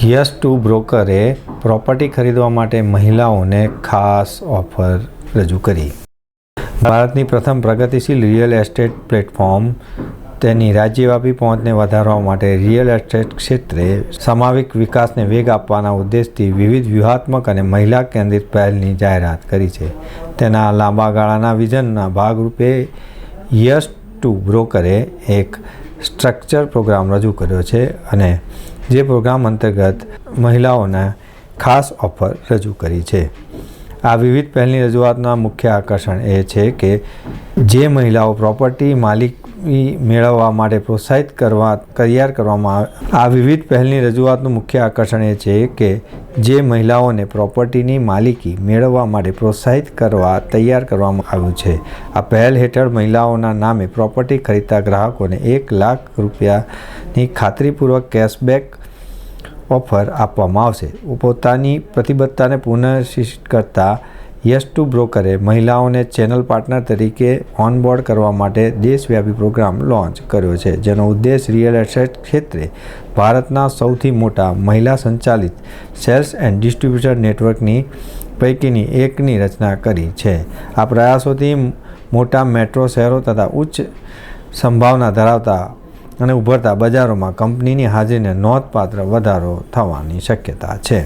Yes two બ્રોકરે property ખરીદવા માટે મહિલાઓને ખાસ ઓફર રજૂ કરી. ભારતની પ્રથમ પ્રગતિશીલ રિયલ એસ્ટેટ પ્લેટફોર્મ તેની રાજ્યવ્યાપી પહોંચને વધારવા માટે રિયલ એસ્ટેટ ક્ષેત્રે સામાજિક વિકાસને વેગ આપવાના ઉદ્દેશથી વિવિધ વ્યૂહાત્મક અને મહિલા કેન્દ્રિત પહેલની જાહેરાત કરી છે. તેના લાંબા ગાળાના વિઝનના ભાગરૂપે યસ ટુ બ્રોકરે એક સ્ટ્રક્ચર પ્રોગ્રામ રજૂ કર્યો છે અને જે પ્રોગ્રામ અંતર્ગત મહિલાઓને ખાસ ઓફર રજૂ કરી છે. આ વિવિધ પહેલની રજૂઆતના મુખ્ય આકર્ષણ એ છે કે જે મહિલાઓ પ્રોપર્ટી માલિકી મેળવવા માટે પ્રોત્સાહિત તૈયાર કરવામાં આવે. આ વિવિધ પહેલની રજૂઆતનું મુખ્ય આકર્ષણ એ છે કે જે મહિલાઓને પ્રોપર્ટીની માલિકી મેળવવા માટે પ્રોત્સાહિત તૈયાર કરવામાં આવ્યું છે. આ પહેલ હેઠળ મહિલાઓના નામે પ્રોપર્ટી ખરીદતા ગ્રાહકોને ₹1,00,000ની ખાતરીપૂર્વક કેશબેક ઓફર આપવામાં આવશે. પોતાની પ્રતિબદ્ધતાને પુનઃસ્થિત કરતા યસ ટુ બ્રોકરે મહિલાઓને ચેનલ પાર્ટનર તરીકે ઓનબોર્ડ કરવા માટે દેશવ્યાપી પ્રોગ્રામ લોન્ચ કર્યો છે, જેનો ઉદ્દેશ રિયલ એસ્ટેટ ક્ષેત્રે ભારતના સૌથી મોટા મહિલા સંચાલિત સેલ્સ એન્ડ ડિસ્ટ્રીબ્યુશન નેટવર્કની પૈકીની એકની રચના કરી છે. આ પ્રયાસોથી મોટા મેટ્રો શહેરો તથા ઉચ્ચ સંભાવના ધરાવતા અને ઉભરતા બજારોમાં કંપનીની હાજરીને નોંધપાત્ર વધારો થવાની શક્યતા છે.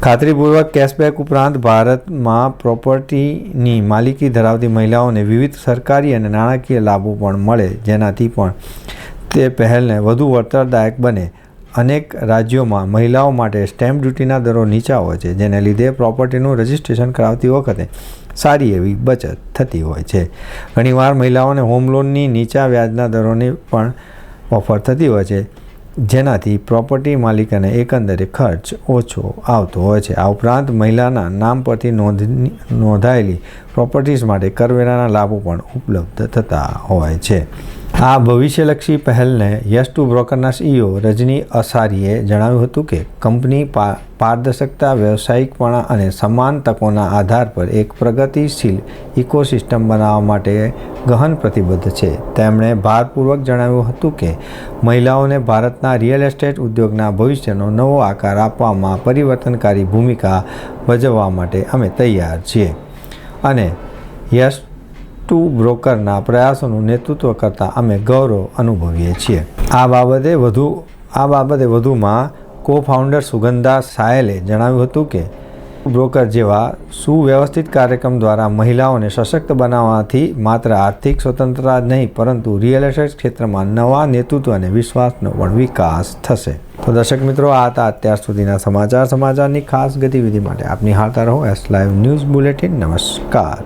ખાતરીપૂર્વક કેશબેક ઉપરાંત ભારતમાં પ્રોપર્ટીની માલિકી ધરાવતી મહિલાઓને વિવિધ સરકારી અને નાણાકીય લાભો પણ મળે, જેનાથી પણ તે પહેલને વધુ વળતરદાયક બને. અનેક રાજ્યોમાં મહિલાઓ માટે સ્ટેમ્પ ડ્યુટીના દરો નીચા હોય છે, જેને લીધે પ્રોપર્ટીનું રજિસ્ટ્રેશન કરાવતી વખતે સારી એવી બચત થતી હોય છે. ઘણીવાર મહિલાઓને હોમ લોનની નીચા વ્યાજના દરોની પણ ઓફર થતી હોય છે, જેનાથી પ્રોપર્ટી માલિકોને એકંદરે ખર્ચ ઓછો આવતો હોય છે. આ ઉપરાંત મહિલાના નામ પરથી નોંધાયેલી પ્રોપર્ટીઝ માટે કરવેરાના લાભો પણ ઉપલબ્ધ થતા હોય છે. આ ભવિષ્યલક્ષી પહેલને યસ ટુ બ્રોકરના CEO રજની અસારીએ જણાવ્યું હતું કે કંપની પારદર્શકતા, વ્યવસાયિકપણા અને સમાન તકોના આધાર પર એક પ્રગતિશીલ ઇકોસિસ્ટમ બનાવવા માટે ગહન પ્રતિબદ્ધ છે. તેમણે ભારપૂર્વક જણાવ્યું હતું કે મહિલાઓને ભારતના રિયલ એસ્ટેટ ઉદ્યોગના ભવિષ્યનો નવો આકાર આપવામાં પરિવર્તનકારી ભૂમિકા ભજવવા માટે અમે તૈયાર છીએ અને યસ ટુ બ્રોકરના પ્રયાસોનું નેતૃત્વ કરતાં અમે ગૌરવ અનુભવીએ છીએ. આ બાબતે વધુમાં કો-ફાઉન્ડર સુગંધા સાયલે જણાવ્યું હતું કે બ્રોકર જેવા સુવ્યવસ્થિત કાર્યક્રમ દ્વારા મહિલાઓને સશક્ત બનાવવાથી માત્ર આર્થિક સ્વતંત્રતા જ નહીં, પરંતુ રિયલ એસ્ટેટ ક્ષેત્રમાં નવા નેતૃત્વ અને વિશ્વાસનો પણ વિકાસ થશે. તો દર્શક મિત્રો, આ હતા અત્યાર સુધીના સમાચારની ખાસ ગતિવિધિ માટે આપ નિહાળતા રહો એસ લાઈવ ન્યૂઝ બુલેટિન. નમસ્કાર.